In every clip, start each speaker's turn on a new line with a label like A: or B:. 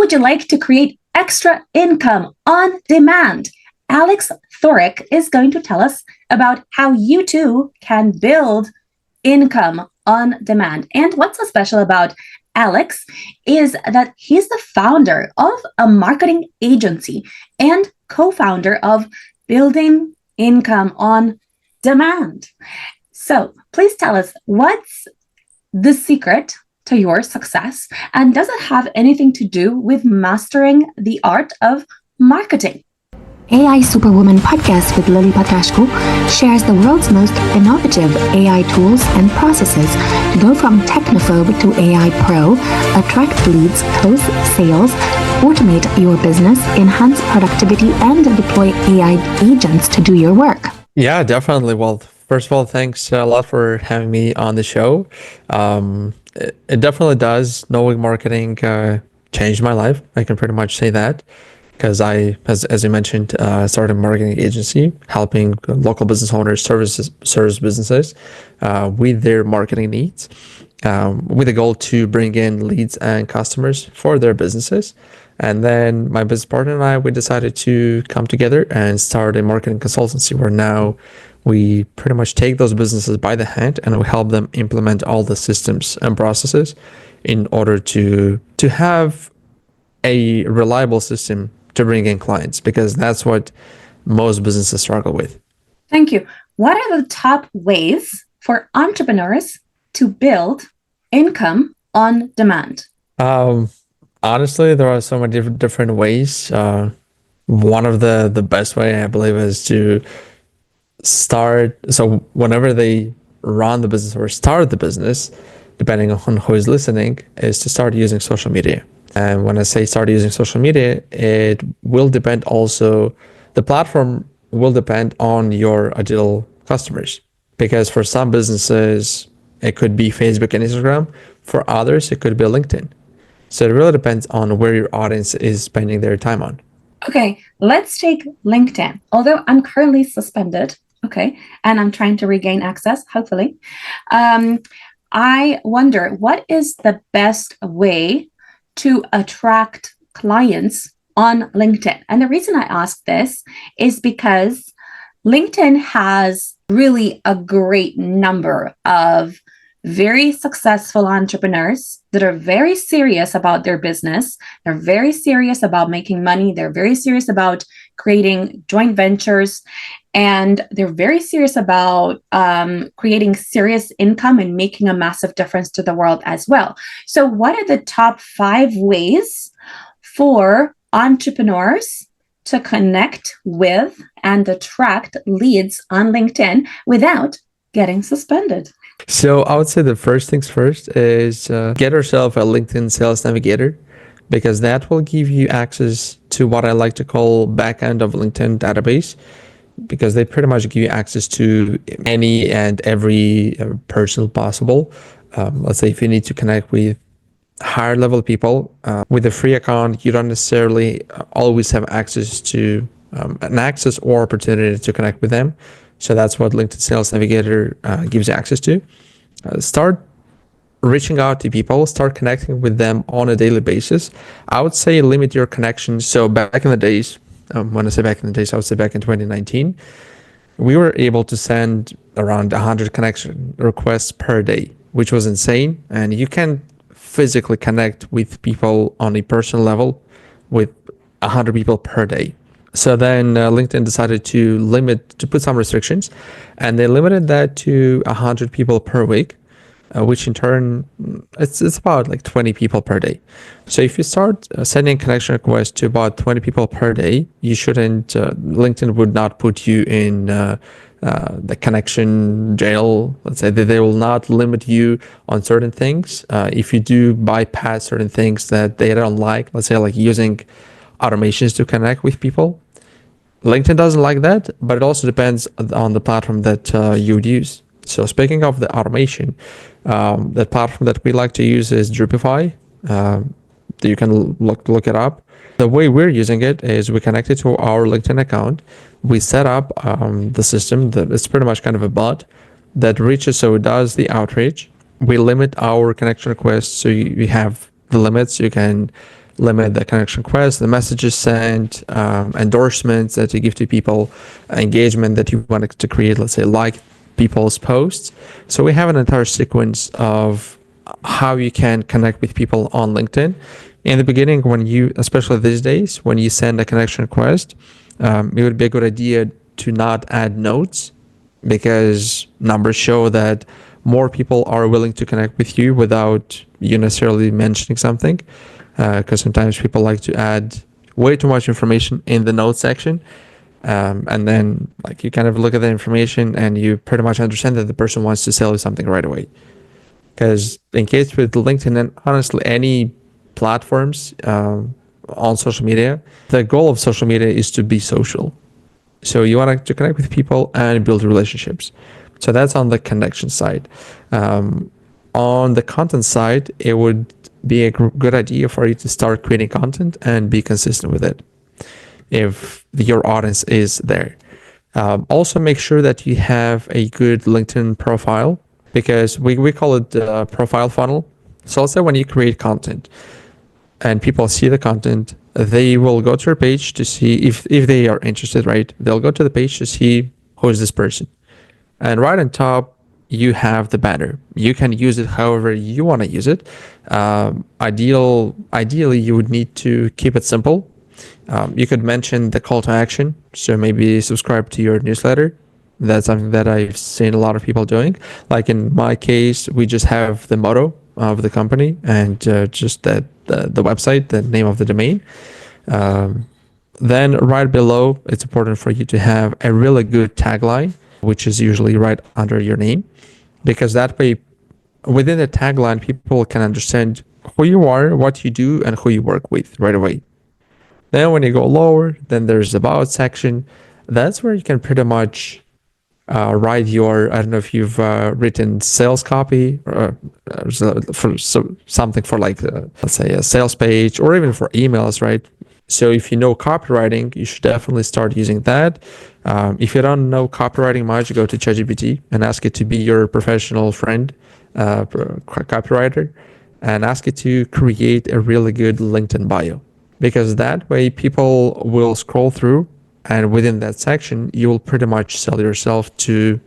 A: would you like to create extra income on demand? Alex Thoric is going to tell us about how you too can build income on demand. And what's so special about Alex is that he's the founder of a marketing agency and co-founder of Building Income on Demand. So please tell us, what's the secret to your success? And does it have anything to do with mastering the art of marketing?
B: AI Superwoman podcast with Lily Patrascu shares the world's most innovative AI tools and processes to go from technophobe to AI pro, attract leads, close sales, automate your business, enhance productivity, and deploy AI agents to do your work.
C: Yeah, definitely. Well, first of all, thanks a lot for having me on the show. It definitely does. Knowing marketing changed my life. I can pretty much say that. Because as you mentioned, started a marketing agency helping local business owners, service businesses with their marketing needs, with the goal to bring in leads and customers for their businesses. And then my business partner and I, we decided to come together and start a marketing consultancy where now we pretty much take those businesses by the hand and we help them implement all the systems and processes in order to have a reliable system to bring in clients, because that's what most businesses struggle with.
A: Thank you. What are the top ways for entrepreneurs to build income on demand?
C: Honestly, there are so many different ways. One of the best way, I believe, is to start. So whenever they run the business or start the business, depending on who is listening, is to start using social media. And when I say start using social media, it will depend also, the platform will depend on your ideal customers. Because for some businesses, it could be Facebook and Instagram. For others, it could be LinkedIn. So it really depends on where your audience is spending their time on.
A: Okay, let's take LinkedIn. Although I'm currently suspended, okay, and I'm trying to regain access, hopefully. I wonder, what is the best way to attract clients on LinkedIn? And the reason I ask this is because LinkedIn has really a great number of very successful entrepreneurs that are very serious about their business. They're very serious about making money. They're very serious about creating joint ventures. And they're very serious about creating serious income and making a massive difference to the world as well. So what are the top 5 ways for entrepreneurs to connect with and attract leads on LinkedIn without getting suspended?
C: So I would say the first things first is get yourself a LinkedIn Sales Navigator, because that will give you access to what I like to call backend of LinkedIn database, because they pretty much give you access to any and every person possible. Let's say if you need to connect with higher level people with a free account, you don't necessarily always have access to an access or opportunity to connect with them. So that's what LinkedIn Sales Navigator gives you access to. Start reaching out to people, start connecting with them on a daily basis. I would say limit your connections. So back in the days, when I say back in the days, I would say back in 2019, we were able to send around 100 connection requests per day, which was insane. And you can physically connect with people on a personal level with 100 people per day. So then LinkedIn decided to put some restrictions, and they limited that to 100 people per week, which in turn, it's about like 20 people per day. So if you start sending connection requests to about 20 people per day, you shouldn't, LinkedIn would not put you in the connection jail. Let's say that they will not limit you on certain things. If you do bypass certain things that they don't like, let's say like using automations to connect with people, LinkedIn doesn't like that, but it also depends on the platform that you would use. So speaking of the automation, the platform that we like to use is Drupify. You can look it up. The way we're using it is we connect it to our LinkedIn account. We set up the system that it's pretty much kind of a bot that reaches, so it does the outreach. We limit our connection requests, so you have the limits. You can limit the connection requests, the messages sent, endorsements that you give to people, engagement that you want to create, let's say like people's posts. So we have an entire sequence of how you can connect with people on LinkedIn. In the beginning, when you, especially these days, when you send a connection request, it would be a good idea to not add notes, because numbers show that more people are willing to connect with you without you necessarily mentioning something, because sometimes people like to add way too much information in the notes section, and then like you kind of look at the information and you pretty much understand that the person wants to sell you something right away. Because in case with LinkedIn and honestly any platforms on social media, the goal of social media is to be social. So you want to connect with people and build relationships. So that's on the connection side. On the content side, it would be a good idea for you to start creating content and be consistent with it if your audience is there. Also make sure that you have a good LinkedIn profile, because we call it the profile funnel. So let's say when you create content and people see the content, they will go to your page to see if they are interested, right? They'll go to the page to see who is this person. And right on top, you have the banner. You can use it however you want to use it. Ideally, you would need to keep it simple. You could mention the call to action. So maybe subscribe to your newsletter. That's something that I've seen a lot of people doing. Like in my case, we just have the motto of the company and just the website, the name of the domain. Then right below, it's important for you to have a really good tagline, which is usually right under your name, because that way within the tagline, people can understand who you are, what you do, and who you work with right away. Then when you go lower, then there's the about section. That's where you can pretty much write your, I don't know if you've written sales copy or for something for like, let's say a sales page or even for emails, right? So if you know copywriting, you should definitely start using that. If you don't know copywriting much, go to ChatGPT and ask it to be your professional friend, copywriter, and ask it to create a really good LinkedIn bio, because that way people will scroll through, and within that section, you will pretty much sell yourself to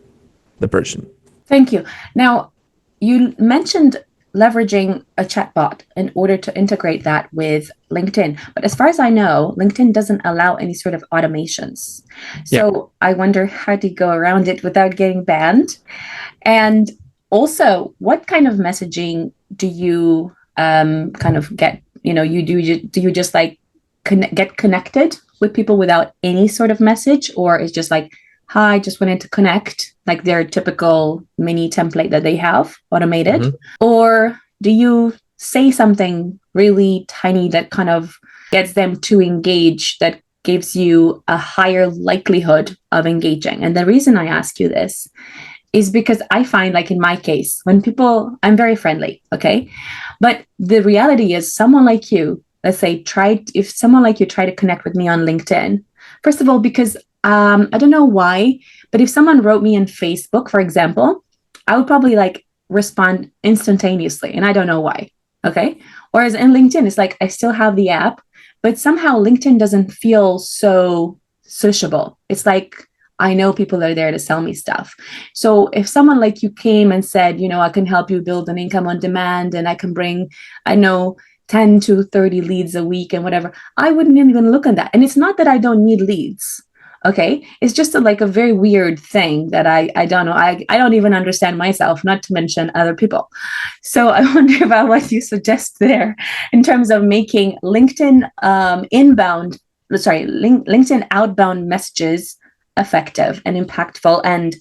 C: the person.
A: Thank you. Now, you mentioned leveraging a chatbot in order to integrate that with LinkedIn. But as far as I know, LinkedIn doesn't allow any sort of automations. So I wonder how to go around it without getting banned. And also, what kind of messaging do you kind of get, do you just like get connected with people without any sort of message, or it's just like, hi, just wanted to connect, like their typical mini template that they have automated? Mm-hmm. Or do you say something really tiny that kind of gets them to engage, that gives you a higher likelihood of engaging? And the reason I ask you this is because I find, like in my case, when people, I'm very friendly, okay? But the reality is someone like you, let's say, if someone like you try to connect with me on LinkedIn, first of all, because I don't know why, but if someone wrote me in Facebook, for example, I would probably like respond instantaneously, and I don't know why, okay? Whereas in LinkedIn, it's like I still have the app, but somehow LinkedIn doesn't feel so sociable. It's like I know people are there to sell me stuff. So if someone like you came and said, I can help you build an income on demand, and I can bring, 10 to 30 leads a week and whatever, I wouldn't even look at that. And it's not that I don't need leads, okay? It's just a very weird thing that I don't know. I don't even understand myself, not to mention other people. So I wonder about what you suggest there in terms of making LinkedIn LinkedIn outbound messages effective and impactful, and,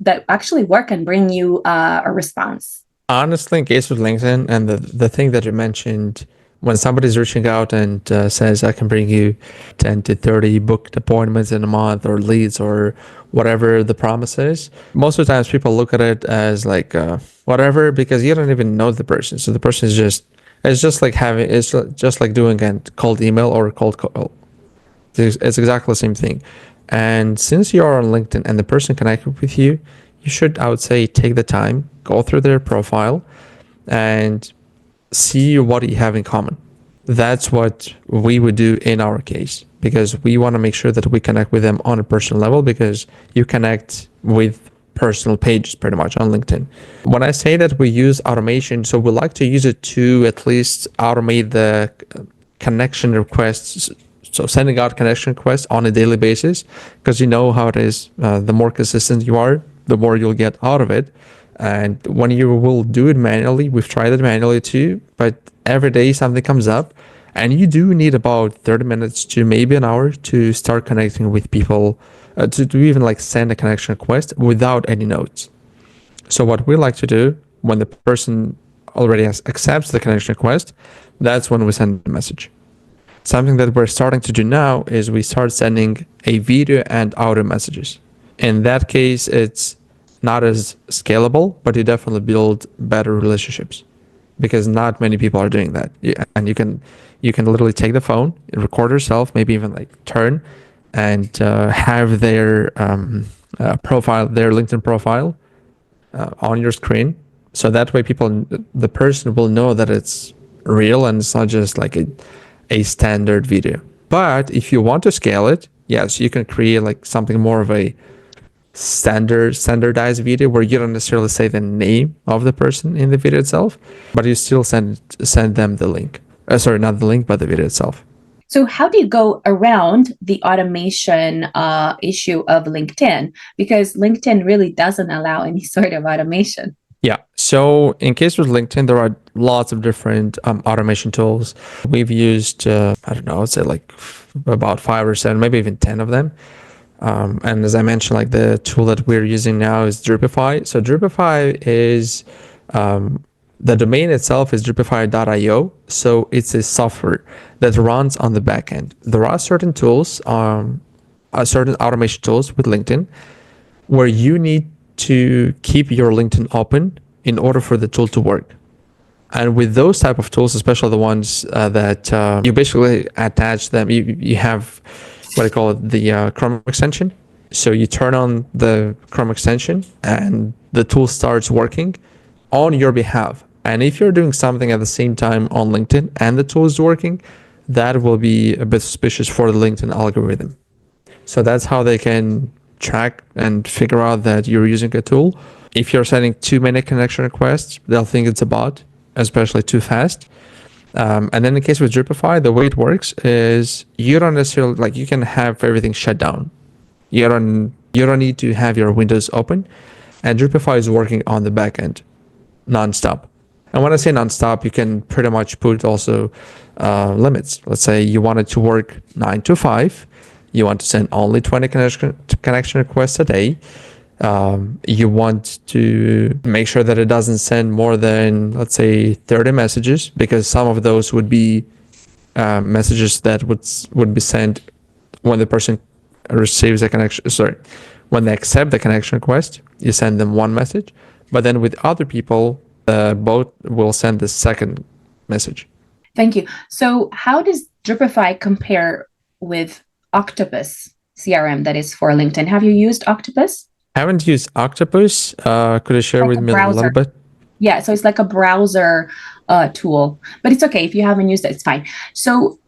A: that actually work and bring you a response.
C: Honestly, in case with LinkedIn and the thing that you mentioned, when somebody's reaching out and says, I can bring you 10 to 30 booked appointments in a month or leads or whatever the promise is, most of the times people look at it as like whatever, because you don't even know the person. So the person is just like doing a cold email or a cold call. It's exactly the same thing. And since you are on LinkedIn and the person connected with you, you should, I would say, take the time, go through their profile and see what you have in common. That's what we would do in our case, because we want to make sure that we connect with them on a personal level, because you connect with personal pages pretty much on LinkedIn. When I say that we use automation, so we like to use it to at least automate the connection requests. So sending out connection requests on a daily basis, because you know how it is. The more consistent you are, the more you'll get out of it. And when you will do it manually, we've tried it manually too, but every day something comes up, and you do need about 30 minutes to maybe an hour to start connecting with people, to even like send a connection request without any notes. So what we like to do when the person already accepts the connection request, that's when we send the message. Something that we're starting to do now is we start sending a video and audio messages. In that case, it's not as scalable, but you definitely build better relationships, because not many people are doing that. And you can literally take the phone, record yourself, maybe even like turn and have their profile, their LinkedIn profile on your screen. So that way the person will know that it's real and it's not just like a standard video. But if you want to scale it, yes, you can create like something more of a standardized video where you don't necessarily say the name of the person in the video itself, but you still send them the link. Sorry, not the link, but the video itself.
A: So how do you go around the automation issue of LinkedIn? Because LinkedIn really doesn't allow any sort of automation.
C: Yeah. So in case with LinkedIn, there are lots of different automation tools. We've used, I don't know, I'd say like about 5 or 7, maybe even 10 of them. And as I mentioned, like the tool that we're using now is Dripify. So Dripify is, the domain itself is dripify.io. So it's a software that runs on the back end. There are certain tools, certain automation tools with LinkedIn where you need to keep your LinkedIn open in order for the tool to work. And with those type of tools, especially the ones that you basically attach them, you have what I call it, the Chrome extension. So you turn on the Chrome extension and the tool starts working on your behalf. And if you're doing something at the same time on LinkedIn and the tool is working, that will be a bit suspicious for the LinkedIn algorithm. So that's how they can track and figure out that you're using a tool. If you're sending too many connection requests, they'll think it's a bot, especially too fast. And then in the case with Dripify, the way it works is you don't necessarily, like, you can have everything shut down. You don't need to have your windows open, and Dripify is working on the back end nonstop. And when I say nonstop, you can pretty much put also limits. Let's say you want it to work 9 to 5. You want to send only 20 connection requests a day. You want to make sure that it doesn't send more than, let's say, 30 messages, because some of those would be messages that would be sent when the person receives a connection. Sorry, when they accept the connection request, you send them one message, but then with other people, both will send the second message.
A: Thank you. So how does Dripify compare with Octopus CRM that is for LinkedIn? Have you used Octopus?
C: I haven't used Octopus. Could you share with me a little bit?
A: Yeah, so it's like a browser tool, but it's okay if you haven't used it. It's fine. So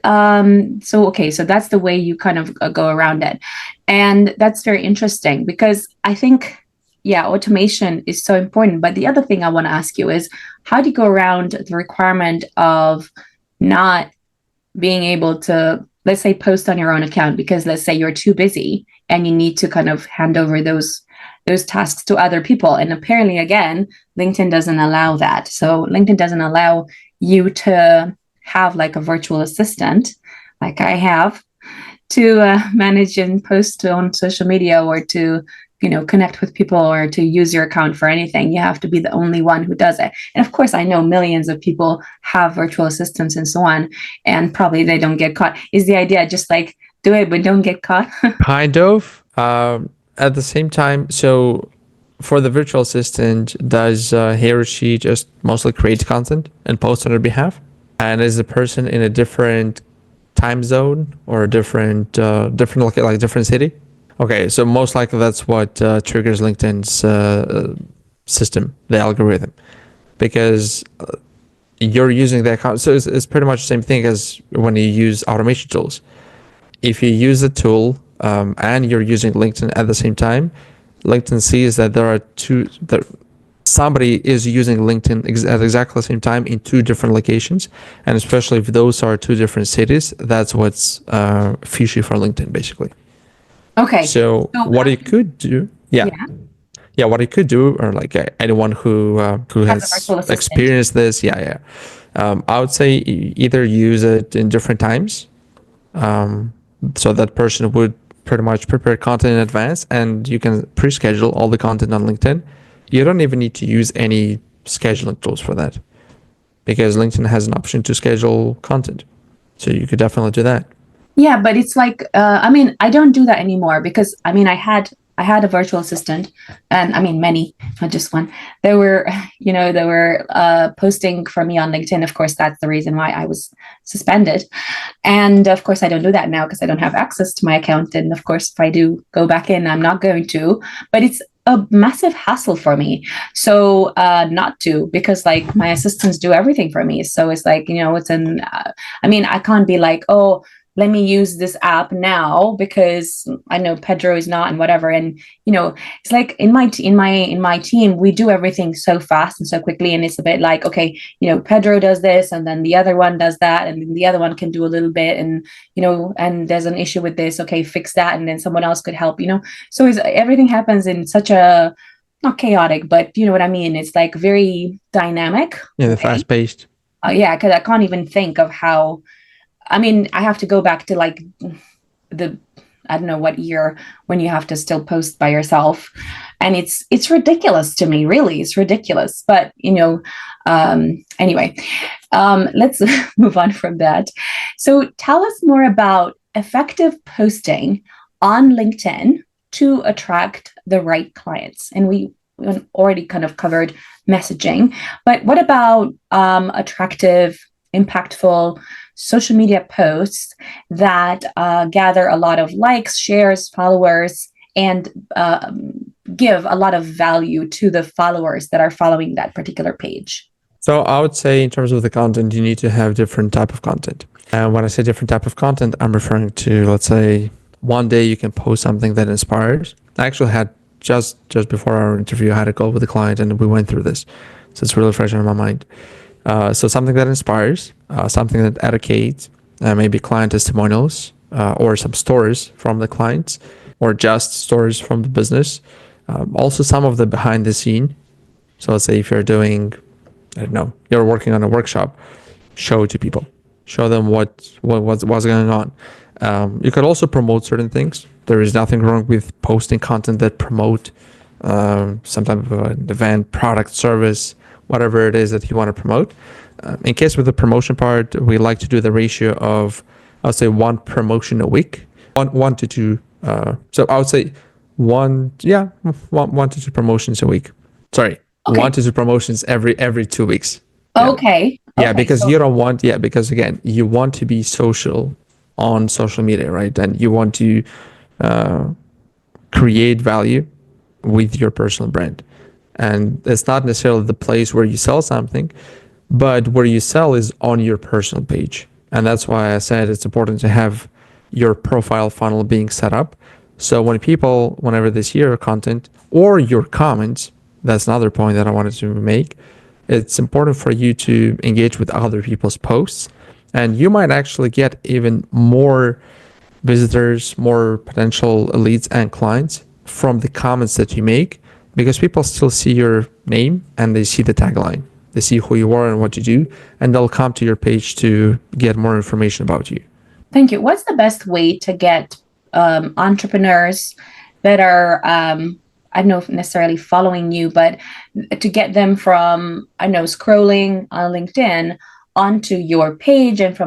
A: okay, so that's the way you kind of go around it, and that's very interesting because I think, yeah, automation is so important. But the other thing I want to ask you is, how do you go around the requirement of not being able to, let's say, post on your own account because let's say you're too busy and you need to kind of hand over those tasks to other people. And apparently, again, LinkedIn doesn't allow that. So LinkedIn doesn't allow you to have like a virtual assistant, like I have, to manage and post on social media or to, connect with people or to use your account for anything. You have to be the only one who does it. And of course, I know millions of people have virtual assistants and so on, and probably they don't get caught. Is the idea just like do it, but don't get caught?
C: Kind of. At the same time, so for the virtual assistant, does he or she just mostly create content and post on their behalf? And is the person in a different time zone or a different city? Okay, so most likely that's what triggers LinkedIn's system, the algorithm, because you're using the account. So it's pretty much the same thing as when you use automation tools. If you use a tool and you're using LinkedIn at the same time, LinkedIn sees that somebody is using LinkedIn at exactly the same time in two different locations, and especially if those are two different cities, that's what's fishy for LinkedIn, basically.
A: Okay.
C: So what you could do, what you could do, or like anyone who has experienced this, I would say either use it in different times, so that person would pretty much prepare content in advance, and you can pre-schedule all the content on LinkedIn. You don't even need to use any scheduling tools for that, because LinkedIn has an option to schedule content. So you could definitely do that.
A: Yeah, but it's like, I mean, I don't do that anymore because I mean, I had a virtual assistant, and I mean, many, not just one. They were, they were posting for me on LinkedIn. Of course, that's the reason why I was suspended. And of course, I don't do that now because I don't have access to my account. And of course, if I do go back in, I'm not going to. But it's a massive hassle for me. So not to, because like my assistants do everything for me. So it's like, I mean, I can't be like, oh, let me use this app now because I know Pedro is not, and whatever. And it's like in my team, we do everything so fast and so quickly, and it's a bit like, okay, Pedro does this, and then the other one does that, and then the other one can do a little bit, and and there's an issue with this, okay, fix that, and then someone else could help. So everything happens in such a, not chaotic, but you know what I mean. It's like very dynamic.
C: Yeah, fast paced.
A: Yeah, because I can't even think of how. I mean, I have to go back to like I don't know what year when you have to still post by yourself. And it's ridiculous to me, really. It's ridiculous. But, anyway, let's move on from that. So tell us more about effective posting on LinkedIn to attract the right clients. And we already kind of covered messaging, but what about attractive, impactful social media posts that gather a lot of likes, shares, followers, and give a lot of value to the followers that are following that particular page?
C: So I would say in terms of the content, you need to have different type of content. And when I say different type of content, I'm referring to, let's say, one day you can post something that inspires. I actually had just before our interview, I had a call with a client and we went through this. So it's really fresh on my mind. So something that inspires, something that educates, maybe client testimonials, or some stories from the clients, or just stories from the business. Also some of the behind the scene. So let's say if you're doing, I don't know, you're working on a workshop, show it to people, show them what's going on. You could also promote certain things. There is nothing wrong with posting content that promote some type of an event, product, service, whatever it is that you want to promote. In case with the promotion part, we like to do the ratio of, I'll say, one promotion a week, one to two. So I would say one to two promotions a week. Sorry, okay. 1 to 2 promotions every 2 weeks. Yeah.
A: Okay.
C: Yeah, because you don't want. Yeah, because again, you want to be social on social media, right? And you want to create value with your personal brand. And it's not necessarily the place where you sell something, but where you sell is on your personal page. And that's why I said it's important to have your profile funnel being set up. So when people, whenever they see your content or your comments, that's another point that I wanted to make. It's important for you to engage with other people's posts, and you might actually get even more visitors, more potential leads and clients from the comments that you make, because people still see your name and they see the tagline. They see who you are and what you do, and they'll come to your page to get more information about you.
A: Thank you. What's the best way to get entrepreneurs that are, I don't know if necessarily following you, but to get them from, I don't know, scrolling on LinkedIn onto your page, and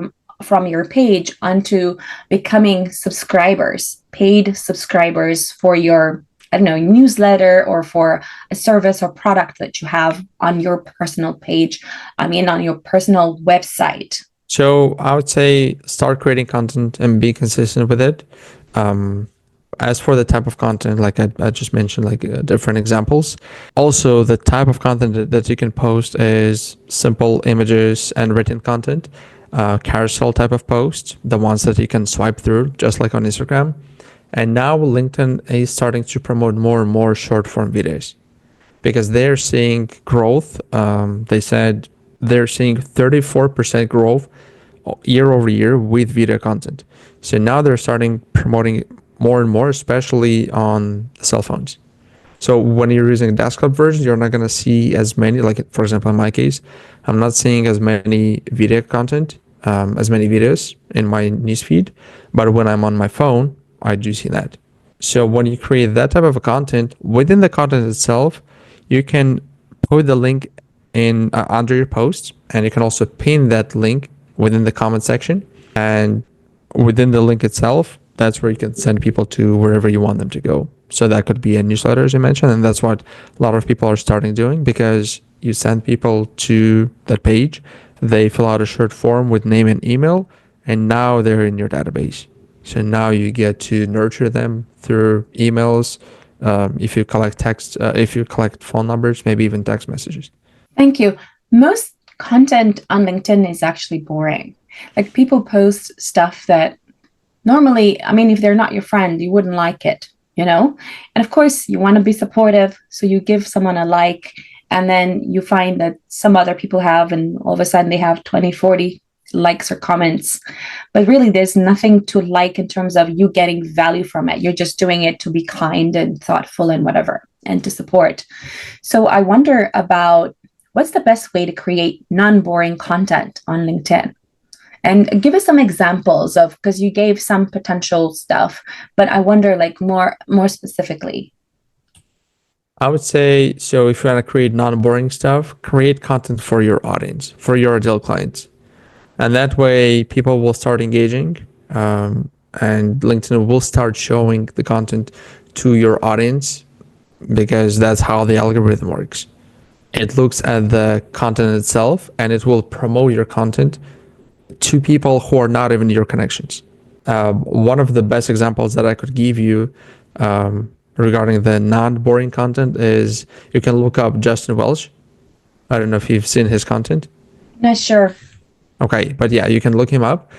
A: from your page onto becoming subscribers, paid subscribers for your, I don't know, newsletter or for a service or product that you have on your personal page, on your personal website?
C: So I would say start creating content and be consistent with it. As for the type of content, like I just mentioned, like different examples. Also, the type of content that you can post is simple images and written content, carousel type of post, the ones that you can swipe through, just like on Instagram. And now LinkedIn is starting to promote more and more short form videos because they're seeing growth. They said they're seeing 34% growth year over year with video content. So now they're starting promoting it more and more, especially on cell phones. So when you're using a desktop version, you're not going to see as many, like for example, in my case, I'm not seeing as many video content, as many videos in my newsfeed. But when I'm on my phone, I do see that. So when you create that type of a content, within the content itself, you can put the link in under your post, and you can also pin that link within the comment section. And within the link itself, that's where you can send people to wherever you want them to go. So that could be a newsletter, as you mentioned, and that's what a lot of people are starting doing, because you send people to that page, they fill out a short form with name and email, and now they're in your database. So now you get to nurture them through emails. If you collect text, if you collect phone numbers, maybe even text messages.
A: Thank you. Most content on LinkedIn is actually boring. Like, people post stuff that normally, I mean, if they're not your friend, you wouldn't like it, you know? And of course, you want to be supportive. So you give someone a like, and then you find that some other people have, and all of a sudden they have 20, 40 likes or comments. But really, there's nothing to like in terms of you getting value from it. You're just doing it to be kind and thoughtful and whatever, and to support. So I wonder about what's the best way to create non-boring content on LinkedIn? And give us some examples of, because you gave some potential stuff, but I wonder, like, more specifically.
C: I would say, so if you want to create non-boring stuff, create content for your audience, for your ideal clients. And that way people will start engaging, and LinkedIn will start showing the content to your audience, because that's how the algorithm works. It looks at the content itself, and it will promote your content to people who are not even your connections. One of the best examples that I could give you regarding the non-boring content is, you can look up Justin Welsh. I don't know if you've seen his content.
A: Not sure.
C: Okay, but yeah, you can look him up.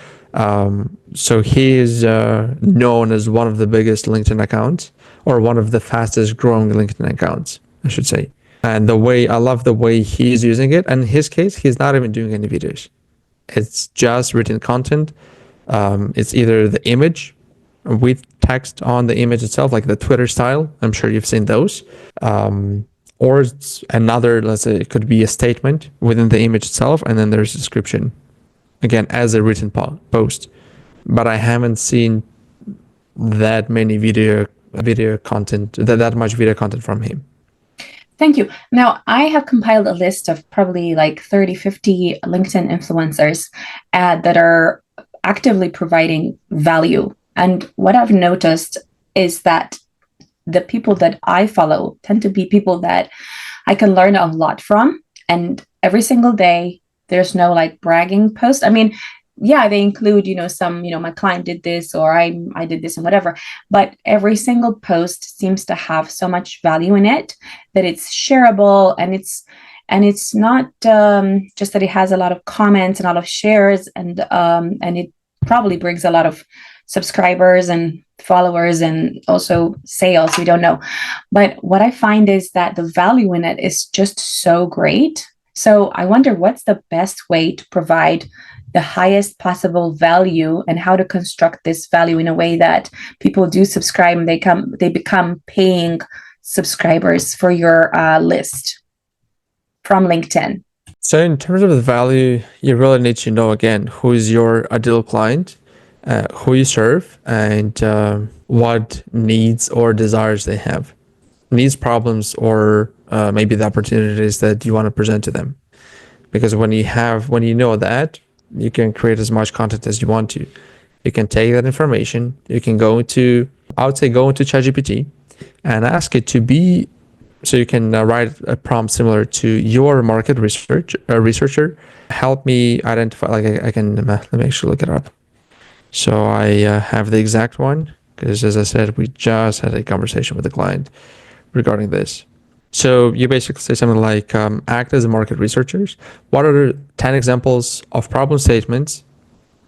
C: So he is known as one of the biggest LinkedIn accounts, or one of the fastest growing LinkedIn accounts, I should say. And I love the way he's using it. And in his case, he's not even doing any videos. It's just written content. It's either the image with text on the image itself, like the Twitter style. I'm sure you've seen those. Or it's another, let's say it could be a statement within the image itself, and then there's a description, again, as a written post. But I haven't seen that many video content, that much video content from him.
A: Thank you. Now, I have compiled a list of probably like 30, 50 LinkedIn influencers that are actively providing value. And what I've noticed is that the people that I follow tend to be people that I can learn a lot from. And every single day, there's no like bragging post. I mean, yeah, they include, some, my client did this, or I did this, and whatever. But every single post seems to have so much value in it that it's shareable, and it's not just that it has a lot of comments and a lot of shares, and it probably brings a lot of subscribers and followers and also sales. We don't know. But what I find is that the value in it is just so great. So I wonder, what's the best way to provide the highest possible value, and how to construct this value in a way that people do subscribe and they become paying subscribers for your list from LinkedIn.
C: So in terms of the value, you really need to know, again, who is your ideal client, who you serve, and what needs or desires they have. Needs, problems, or maybe the opportunities that you want to present to them. Because when you know that, you can create as much content as you want to. You can take that information, you can go into ChatGPT and ask it to be, so you can write a prompt similar to your market researcher. Help me identify, like I can, let me actually look it up. So I have the exact one. because as I said, we just had a conversation with the client regarding this. So you basically say something like, act as a market researchers. What are the 10 examples of problem statements,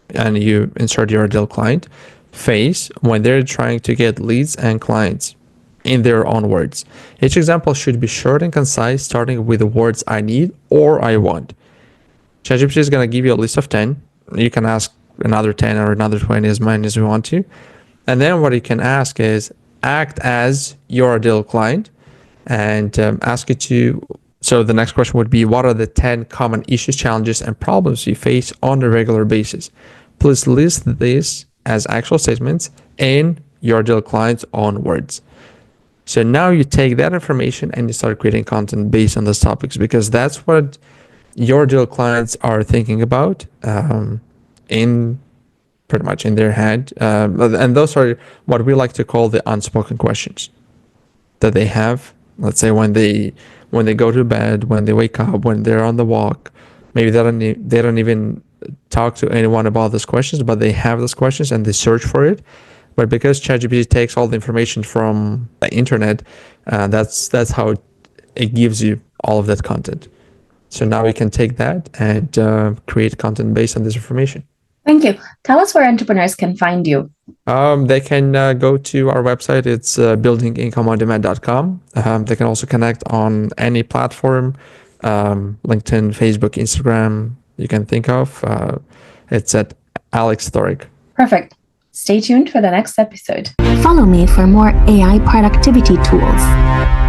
C: and you insert your ideal client, face when they're trying to get leads and clients in their own words. Each example should be short and concise, starting with the words I need or I want. ChatGPT is going to give you a list of 10. You can ask another 10 or another 20, as many as you want to. And then what you can ask is, act as your ideal client, and ask it to, so the next question would be, what are the 10 common issues, challenges, and problems you face on a regular basis? Please list this as actual statements in your ideal client's own words. So now you take that information and you start creating content based on those topics, because that's what your ideal clients are thinking about in pretty much in their head. And those are what we like to call the unspoken questions that they have. Let's say when they go to bed, when they wake up, when they're on the walk, maybe they don't even talk to anyone about those questions, but they have those questions and they search for it. But because ChatGPT takes all the information from the internet, that's how it gives you all of that content. So now we can take that and create content based on this information.
A: Thank you. Tell us where entrepreneurs can find you.
C: They can go to our website. It's buildingincomeondemand.com. They can also connect on any platform, LinkedIn, Facebook, Instagram you can think of. It's at Alex Thoric.
A: Perfect. Stay tuned for the next episode.
B: Follow me for more AI productivity tools.